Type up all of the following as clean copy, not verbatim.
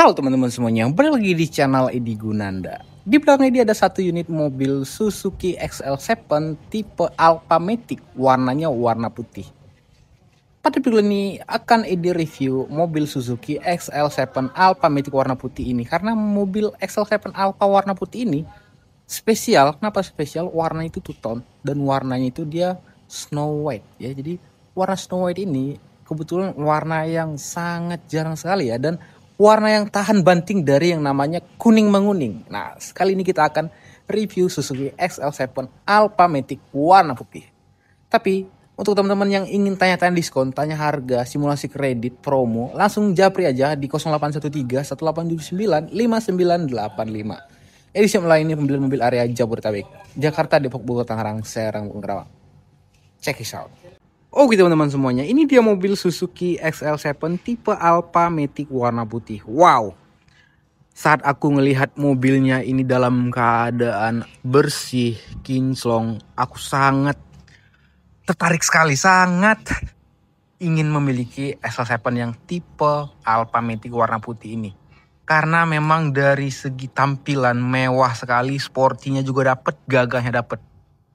Halo teman-teman semuanya, balik lagi di channel Edi Gunanda. Di belakang ini ada satu unit mobil Suzuki XL7 tipe Alpha Matic, warnanya warna putih. Pada video ini akan Edi review mobil Suzuki XL7 Alpha Matic warna putih ini, karena mobil XL7 Alpha warna putih ini spesial. Kenapa spesial? Warna itu two tone dan warnanya itu dia snow white ya. Jadi warna snow white ini kebetulan warna yang sangat jarang sekali ya, dan warna yang tahan banting dari yang namanya kuning menguning. Nah, sekali ini kita akan review Suzuki XL7 Alpha Matic warna putih. Tapi untuk teman-teman yang ingin tanya-tanya diskon, tanya harga, simulasi kredit, promo, langsung japri aja di 0813 1879 5985. Edisi online ini pembelian mobil area Jabodetabek, Jakarta, Depok, Bogor, Tangerang, Serang, Kerawang. Check this out. Oke teman-teman semuanya, ini dia mobil Suzuki XL7 tipe Alpha Matic warna putih. Wow, saat aku ngelihat mobilnya ini dalam keadaan bersih, kinclong, aku sangat tertarik sekali, sangat ingin memiliki XL7 yang tipe Alpha Matic warna putih ini. Karena memang dari segi tampilan mewah sekali, sportinya juga dapet, gagahnya dapet.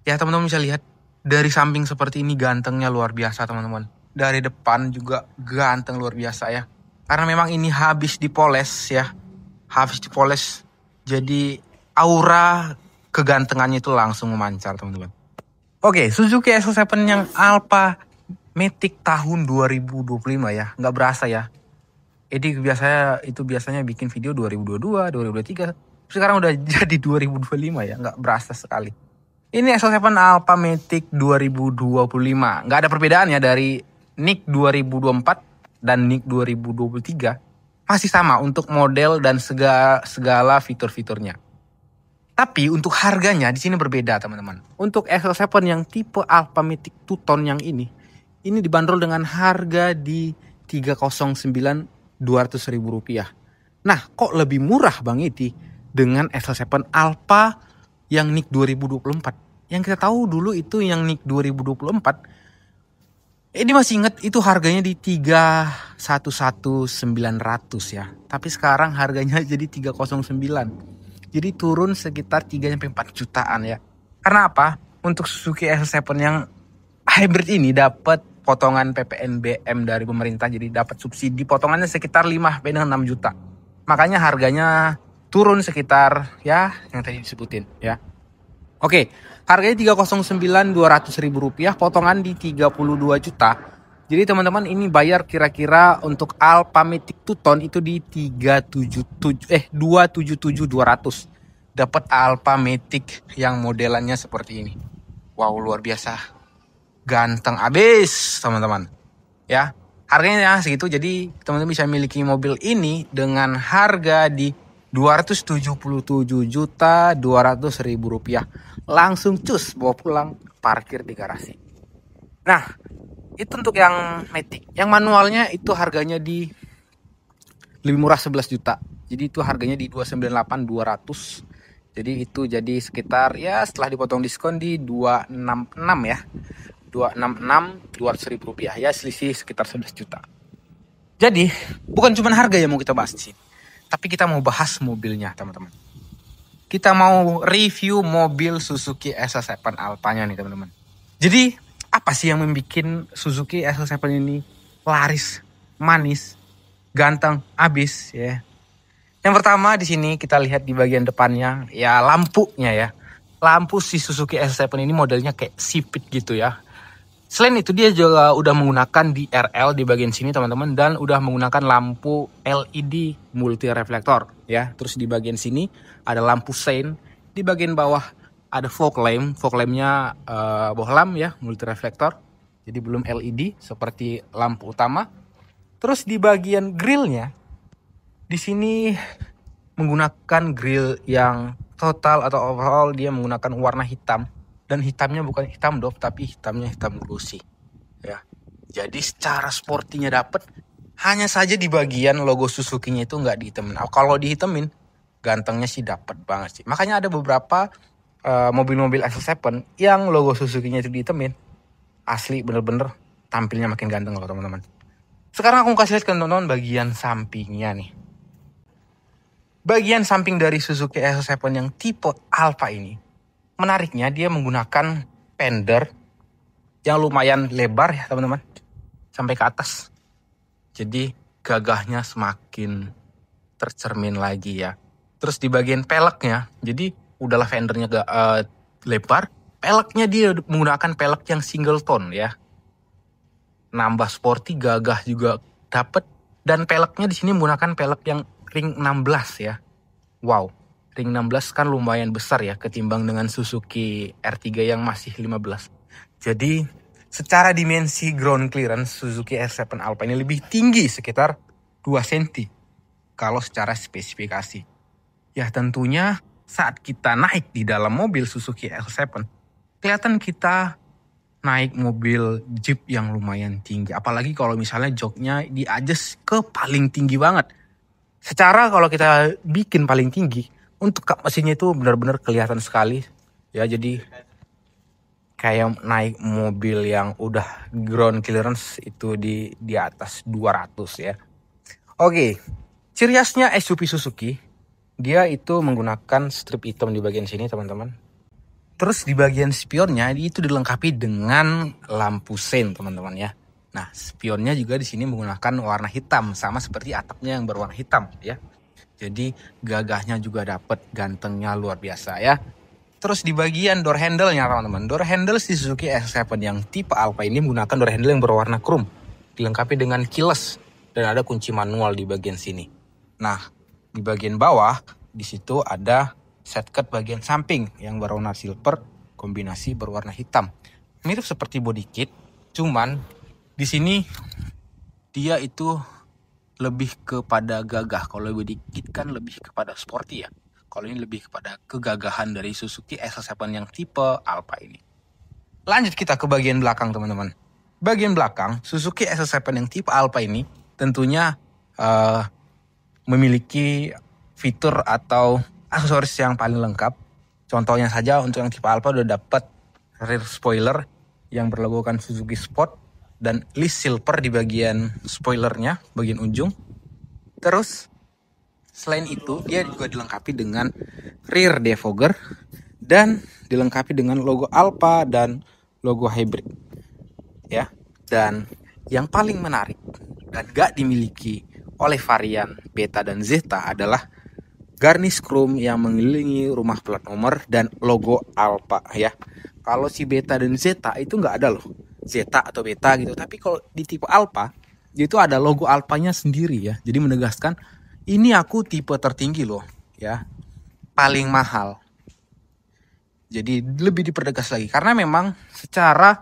Ya teman-teman bisa lihat, dari samping seperti ini gantengnya luar biasa teman-teman. Dari depan juga ganteng luar biasa ya. Karena memang ini habis dipoles ya. Habis dipoles. Jadi aura kegantengannya itu langsung memancar teman-teman. Oke, Suzuki XL7 yang Alpha Matic tahun 2025 ya. Nggak berasa ya. Jadi biasanya bikin video 2022, 2023. Sekarang udah jadi 2025 ya. Nggak berasa sekali. Ini XL7 Alpha Matic 2025. Nggak ada perbedaan ya dari NIK 2024 dan NIK 2023. Masih sama untuk model dan segala fitur-fiturnya. Tapi untuk harganya di sini berbeda teman-teman. Untuk XL7 yang tipe Alpha Matic two-tone yang ini dibanderol dengan harga di 309.200.000 rupiah. Nah, kok lebih murah Bang Edi dengan XL7 Alpha yang NIK 2024? Yang kita tahu dulu itu yang NIK 2024. Ini masih ingat itu harganya di 311.900 ya. Tapi sekarang harganya jadi 309. Jadi turun sekitar 3-4 jutaan ya. Karena apa? Untuk Suzuki XL7 yang hybrid ini dapat potongan PPNBM dari pemerintah. Jadi dapat subsidi potongannya sekitar 5-6 juta. Makanya harganya turun sekitar ya yang tadi disebutin ya. Oke, harganya 309.200.000 rupiah, potongan di 32 juta. Jadi teman-teman ini bayar kira-kira untuk Alpha Matic two-tone itu di 277.200. Dapat Alpha Matic yang modelannya seperti ini. Wow, luar biasa. Ganteng abis, teman-teman. Ya, harganya segitu. Jadi teman-teman bisa miliki mobil ini dengan harga di 277.200.000 rupiah. Langsung cus bawa pulang, parkir di garasi. Nah, itu untuk yang Matic. Yang manualnya itu harganya di lebih murah 11 juta. Jadi itu harganya di 298.200. Jadi itu jadi sekitar ya setelah dipotong diskon di 266 ya. 266.200.000 rupiah ya, selisih sekitar 11 juta. Jadi bukan cuma harga yang mau kita bahas di sini, tapi kita mau bahas mobilnya teman-teman. Kita mau review mobil Suzuki XL7 Alphanya nih teman-teman. Jadi apa sih yang membuat Suzuki XL7 ini laris, manis, ganteng, abis ya? Yang pertama di sini kita lihat di bagian depannya ya, lampunya ya. Lampu si Suzuki XL7 ini modelnya kayak sipit gitu ya. Selain itu dia juga udah menggunakan DRL di bagian sini teman-teman, dan udah menggunakan lampu LED multi reflektor ya. Terus di bagian sini ada lampu sein, di bagian bawah ada fog lampnya bohlam ya, multi reflektor. Jadi belum LED seperti lampu utama. Terus di bagian grillnya di sini menggunakan grill yang total atau overall dia menggunakan warna hitam. Dan hitamnya bukan hitam doff, tapi hitamnya hitam glossy ya. Jadi secara sportinya dapet. Hanya saja di bagian logo Suzuki-nya itu nggak dihitemin. Kalau dihitemin gantengnya sih dapet banget sih. Makanya ada beberapa mobil-mobil XL7 yang logo Suzuki-nya itu dihitemin. Asli bener-bener tampilnya makin ganteng loh teman-teman. Sekarang aku kasih lihat ke teman-teman bagian sampingnya nih. Bagian samping dari Suzuki SL7 yang tipe Alpha ini, menariknya dia menggunakan fender yang lumayan lebar ya teman-teman, sampai ke atas. Jadi gagahnya semakin tercermin lagi ya. Terus di bagian peleknya, jadi udahlah fendernya lebar, peleknya dia menggunakan pelek yang single tone ya. Nambah sporty, gagah juga dapet, dan peleknya di sini menggunakan pelek yang ring 16 ya. Wow, ring 16 kan lumayan besar ya ketimbang dengan Suzuki R3 yang masih 15. Jadi secara dimensi ground clearance Suzuki S7 Alpha ini lebih tinggi sekitar 2 cm kalau secara spesifikasi. Ya tentunya saat kita naik di dalam mobil Suzuki S7, kelihatan kita naik mobil Jeep yang lumayan tinggi. Apalagi kalau misalnya joknya di-adjust ke paling tinggi banget. Secara kalau kita bikin paling tinggi, untuk kap mesinnya itu benar-benar kelihatan sekali. Ya jadi kayak naik mobil yang udah ground clearance itu di atas 200 ya. Oke, ciri khasnya SUV Suzuki, dia itu menggunakan strip hitam di bagian sini teman-teman. Terus di bagian spionnya itu dilengkapi dengan lampu sein teman-teman ya. Nah, spionnya juga di sini menggunakan warna hitam sama seperti atapnya yang berwarna hitam ya. Jadi gagahnya juga dapat, gantengnya luar biasa ya. Terus di bagian door handle-nya teman-teman. Door handle di Suzuki S7 yang tipe Alpha ini menggunakan door handle yang berwarna chrome, dilengkapi dengan keyless dan ada kunci manual di bagian sini. Nah, di bagian bawah di situ ada seatbelt bagian samping yang berwarna silver kombinasi berwarna hitam. Mirip seperti body kit, cuman di sini dia itu lebih kepada gagah. Kalau body kit kan lebih kepada sporty ya. Kalau ini lebih kepada kegagahan dari Suzuki SL7 yang tipe Alpha ini. Lanjut kita ke bagian belakang teman-teman. Bagian belakang Suzuki SL7 yang tipe Alpha ini tentunya memiliki fitur atau aksesoris yang paling lengkap. Contohnya saja untuk yang tipe Alpha udah dapat rear spoiler yang berlogokan Suzuki Sport dan list silver di bagian spoilernya, bagian ujung. Terus selain itu dia juga dilengkapi dengan rear defogger dan dilengkapi dengan logo Alpha dan logo hybrid ya. Dan yang paling menarik dan gak dimiliki oleh varian Beta dan Zeta adalah garnish chrome yang mengelilingi rumah plat nomor dan logo Alpha ya. Kalau si Beta dan Zeta itu nggak ada loh, Zeta atau Beta gitu. Tapi kalau di tipe Alpha, itu ada logo Alphanya sendiri ya. Jadi menegaskan ini aku tipe tertinggi loh ya, paling mahal. Jadi lebih dipertegas lagi karena memang secara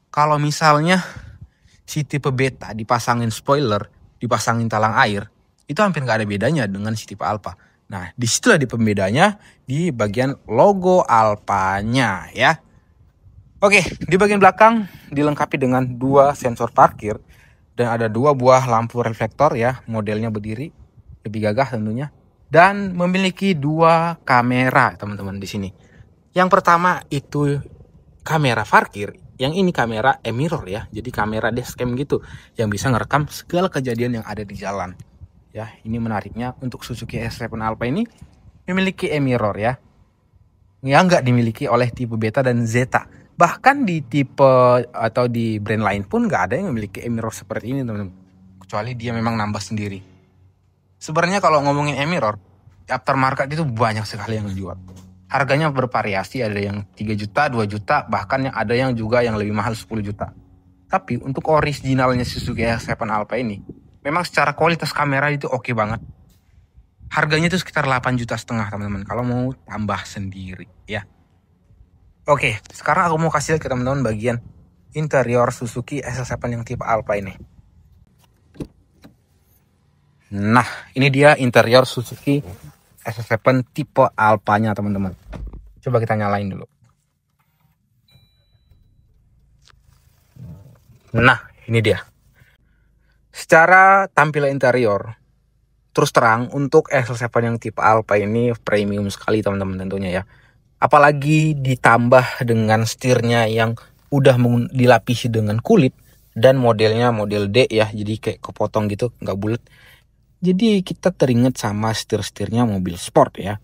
kalau misalnya si tipe Beta dipasangin spoiler, dipasangin talang air, itu hampir nggak ada bedanya dengan si tipe Alpha. Nah, disitulah di pembedanya di bagian logo Alphanya ya. Oke, di bagian belakang dilengkapi dengan 2 sensor parkir dan ada 2 buah lampu reflektor ya, modelnya berdiri, lebih gagah tentunya, dan memiliki 2 kamera teman-teman di sini. Yang pertama itu kamera parkir, yang ini kamera e-mirror ya, jadi kamera dashcam gitu yang bisa ngerekam segala kejadian yang ada di jalan. Ya, ini menariknya untuk Suzuki S7 Alpha ini memiliki e-mirror ya, yang nggak dimiliki oleh tipe Beta dan Zeta. Bahkan di tipe atau di brand lain pun nggak ada yang memiliki e-mirror seperti ini teman-teman, kecuali dia memang nambah sendiri. Sebenarnya kalau ngomongin e-mirror, aftermarket itu banyak sekali yang jual. Harganya bervariasi, ada yang 3 juta, 2 juta, bahkan ada yang juga yang lebih mahal 10 juta. Tapi untuk originalnya Suzuki S7 Alpha ini, memang secara kualitas kamera itu oke banget. Harganya itu sekitar 8,5 juta teman-teman kalau mau tambah sendiri ya. Oke, sekarang aku mau kasih ke teman-teman bagian interior Suzuki SL7 yang tipe Alpha ini. Nah, ini dia interior Suzuki SL7 tipe Alphanya teman-teman. Coba kita nyalain dulu. Nah, ini dia. Secara tampilan interior, terus terang untuk SL7 yang tipe Alpha ini premium sekali teman-teman tentunya ya. Apalagi ditambah dengan setirnya yang udah dilapisi dengan kulit dan modelnya model D ya, jadi kayak kepotong gitu, nggak bulat. Jadi kita teringat sama setir-setirnya mobil sport ya.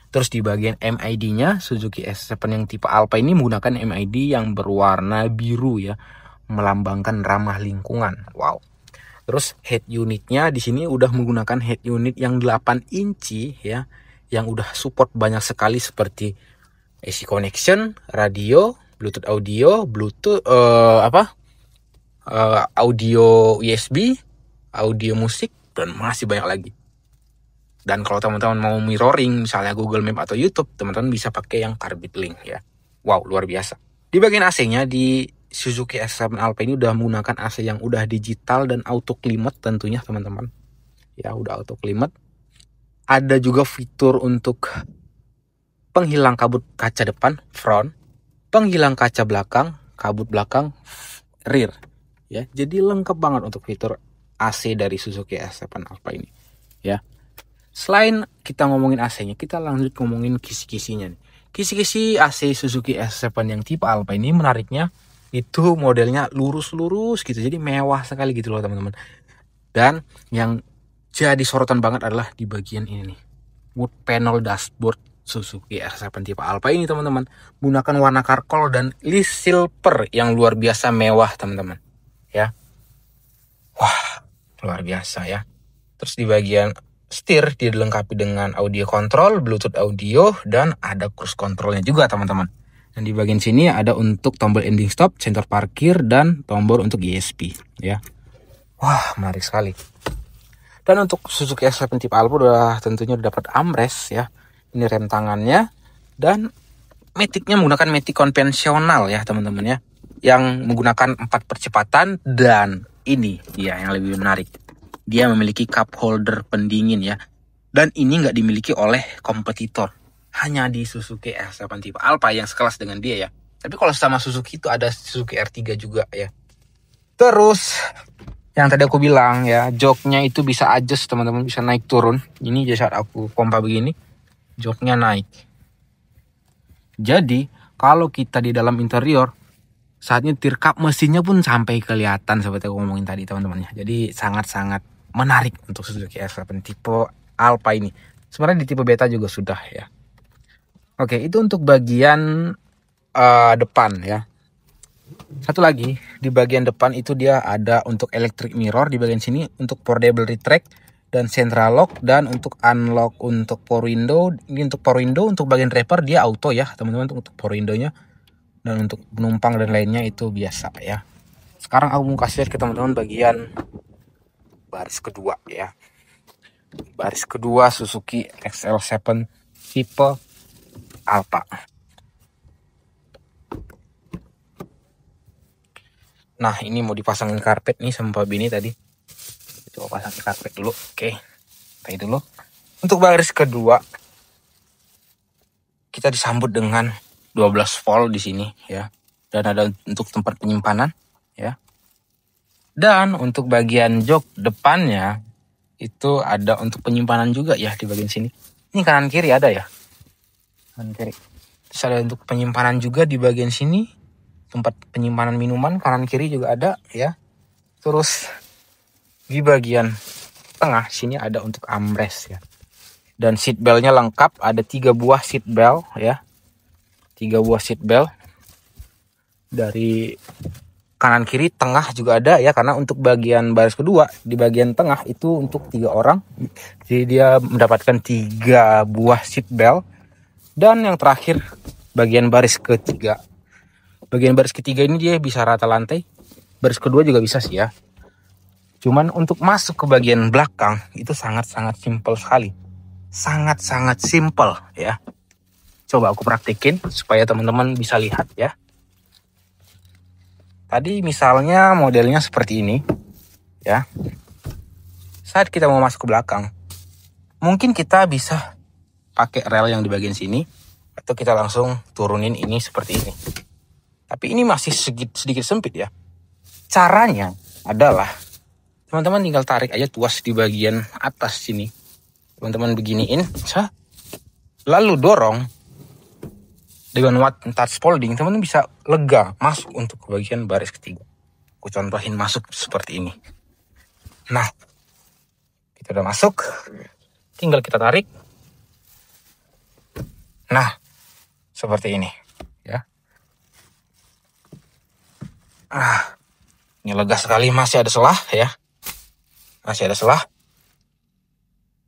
Terus di bagian MID-nya Suzuki S7 yang tipe Alpha ini menggunakan MID yang berwarna biru ya, melambangkan ramah lingkungan. Wow. Terus head unitnya di sini udah menggunakan head unit yang 8 inci ya, yang udah support banyak sekali seperti AC connection, radio, Bluetooth audio, Bluetooth audio USB, audio musik, dan masih banyak lagi. Dan kalau teman-teman mau mirroring misalnya Google Map atau YouTube, teman-teman bisa pakai yang Carbide Link ya. Wow, luar biasa. Di bagian AC-nya di Suzuki S7 Alpha ini udah menggunakan AC yang udah digital dan auto climate tentunya teman-teman. Ya, udah auto climate. Ada juga fitur untuk penghilang kabut kaca depan, front, penghilang kaca belakang, kabut belakang, rear. Ya, jadi lengkap banget untuk fitur AC dari Suzuki S7 Alpha ini. Ya. Selain kita ngomongin AC-nya, kita lanjut ngomongin kisi-kisinya nih. Kisi-kisi AC Suzuki S7 yang tipe Alpha ini menariknya itu modelnya lurus-lurus gitu. Jadi mewah sekali gitu loh teman-teman. Dan yang jadi sorotan banget adalah di bagian ini nih. Wood panel dashboard Suzuki S7 tipe Alpha ini teman-teman. Menggunakan warna charcoal dan list silver yang luar biasa mewah teman-teman. Ya. Wah, luar biasa ya. Terus di bagian setir dilengkapi dengan audio control, Bluetooth audio, dan ada cruise controlnya juga teman-teman. Dan di bagian sini ada untuk tombol ending stop, sensor parkir, dan tombol untuk ESP ya. Wah, menarik sekali. Dan untuk Suzuki S7 tipe Alpha udah tentunya udah dapat armrest ya. Ini rem tangannya, dan maticnya menggunakan matic konvensional ya teman-teman ya, yang menggunakan 4 percepatan. Dan ini dia yang lebih menarik, dia memiliki cup holder pendingin ya. Dan ini nggak dimiliki oleh kompetitor. Hanya di Suzuki S7 tipe Alpha yang sekelas dengan dia ya. Tapi kalau sama Suzuki itu ada Suzuki R3 juga ya. Terus yang tadi aku bilang ya, joknya itu bisa adjust teman-teman, bisa naik turun. Ini saat aku pompa begini, joknya naik. Jadi kalau kita di dalam interior, saat nyetir kap mesinnya pun sampai kelihatan seperti aku ngomongin tadi teman-teman ya. Jadi sangat-sangat menarik untuk Suzuki S7 tipe Alpha ini. Sebenarnya di tipe beta juga sudah ya. Oke, itu untuk bagian depan ya. Satu lagi, di bagian depan itu dia ada untuk electric mirror di bagian sini, untuk portable retract dan central lock, dan untuk unlock untuk power window. Ini untuk power window, untuk bagian driver dia auto ya teman-teman, untuk power window-nya. Dan untuk penumpang dan lainnya itu biasa ya. Sekarang aku mau kasih lihat ke teman-teman bagian baris kedua ya. Baris kedua Suzuki XL7 tipe Alpha. Nah, ini mau dipasangin karpet nih sama Pak Bini tadi. Coba pasangin karpet dulu. Oke. Tahu dulu. Untuk baris kedua kita disambut dengan 12 volt di sini ya. Dan ada untuk tempat penyimpanan ya. Dan untuk bagian jok depannya itu ada untuk penyimpanan juga ya di bagian sini. Ini kanan kiri ada ya. Kanan kiri. Terus ada untuk penyimpanan juga di bagian sini. Tempat penyimpanan minuman kanan kiri juga ada ya. Terus di bagian tengah sini ada untuk armrest ya. Dan seat beltnya lengkap, ada 3 buah seat belt ya. 3 buah seat belt. Dari kanan kiri tengah juga ada ya, karena untuk bagian baris kedua di bagian tengah itu untuk 3 orang. Jadi dia mendapatkan 3 buah seat belt. Dan yang terakhir bagian baris ketiga. Bagian baris ketiga ini dia bisa rata lantai. Baris kedua juga bisa sih ya. Cuman untuk masuk ke bagian belakang itu sangat-sangat simpel sekali. Sangat-sangat simpel ya. Coba aku praktekin supaya teman-teman bisa lihat ya. Tadi misalnya modelnya seperti ini ya. Saat kita mau masuk ke belakang, mungkin kita bisa pakai rel yang di bagian sini, atau kita langsung turunin ini seperti ini. Tapi ini masih sedikit sempit ya. Caranya adalah teman-teman tinggal tarik aja tuas di bagian atas sini. Teman-teman beginiin, lalu dorong dengan touch folding, teman-teman bisa lega masuk untuk bagian baris ketiga. Aku contohin masuk seperti ini. Nah, Kita udah masuk, tinggal kita tarik. Nah, seperti ini ya. Ini lega sekali, masih ada selah ya. Masih ada selah.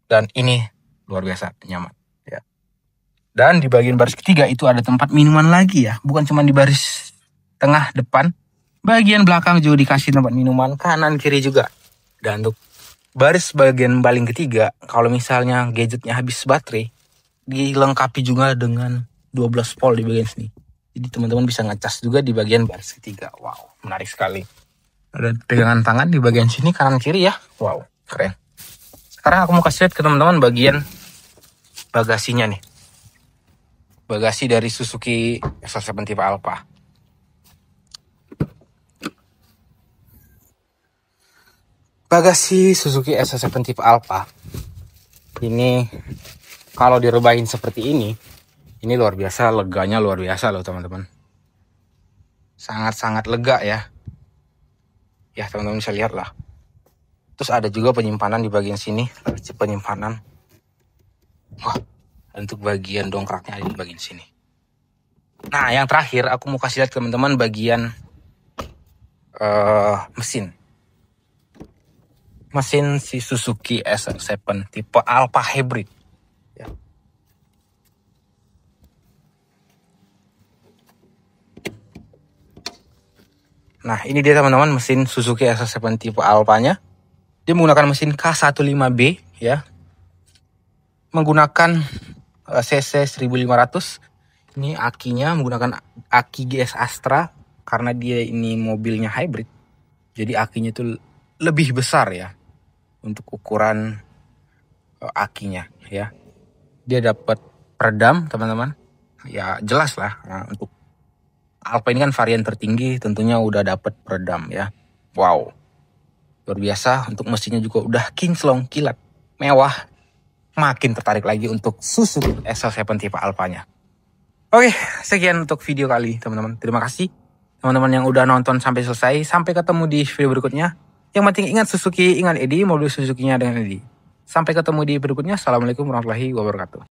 Dan ini luar biasa nyaman ya. Dan di bagian baris ketiga itu ada tempat minuman lagi ya. Bukan cuma di baris tengah depan, bagian belakang juga dikasih tempat minuman, kanan kiri juga. Dan untuk baris bagian paling ketiga, kalau misalnya gadgetnya habis baterai, dilengkapi juga dengan 12 volt di bagian sini. Jadi teman-teman bisa ngecas juga di bagian baris ketiga. Wow, menarik sekali. Ada pegangan tangan di bagian sini kanan kiri ya. Wow, keren. Sekarang aku mau kasih lihat ke teman-teman bagian bagasinya nih. Bagasi dari Suzuki SL7 tipe Alpha. Bagasi Suzuki SL7 tipe Alpha ini kalau direbahin seperti ini luar biasa, leganya luar biasa loh teman-teman. Sangat-sangat lega ya. Ya teman-teman bisa lihat lah. Terus ada juga penyimpanan di bagian sini, penyimpanan. Wah, untuk bagian dongkraknya ada di bagian sini. Nah, yang terakhir aku mau kasih lihat teman-teman bagian mesin. Mesin si Suzuki SL7 tipe Alpha Hybrid. Ya. Nah, ini dia teman-teman mesin Suzuki SL7 tipe Alpha-nya. Dia menggunakan mesin K15B ya. Menggunakan cc 1500. Ini akinya menggunakan aki GS Astra karena dia ini mobilnya hybrid. Jadi akinya itu lebih besar ya untuk ukuran akinya ya. Dia dapat peredam teman-teman. Ya jelas lah. Nah, untuk Alpha ini kan varian tertinggi, tentunya udah dapat peredam ya. Wow, luar biasa. Untuk mesinnya juga udah kinclong, kilat, mewah. Makin tertarik lagi untuk Suzuki SL7 tipe Alpha-nya. Oke, sekian untuk video kali teman-teman. Terima kasih teman-teman yang udah nonton sampai selesai. Sampai ketemu di video berikutnya. Yang penting ingat Suzuki, ingat Edi, mobil Suzuki-nya dengan Edi. Sampai ketemu di berikutnya. Assalamualaikum warahmatullahi wabarakatuh.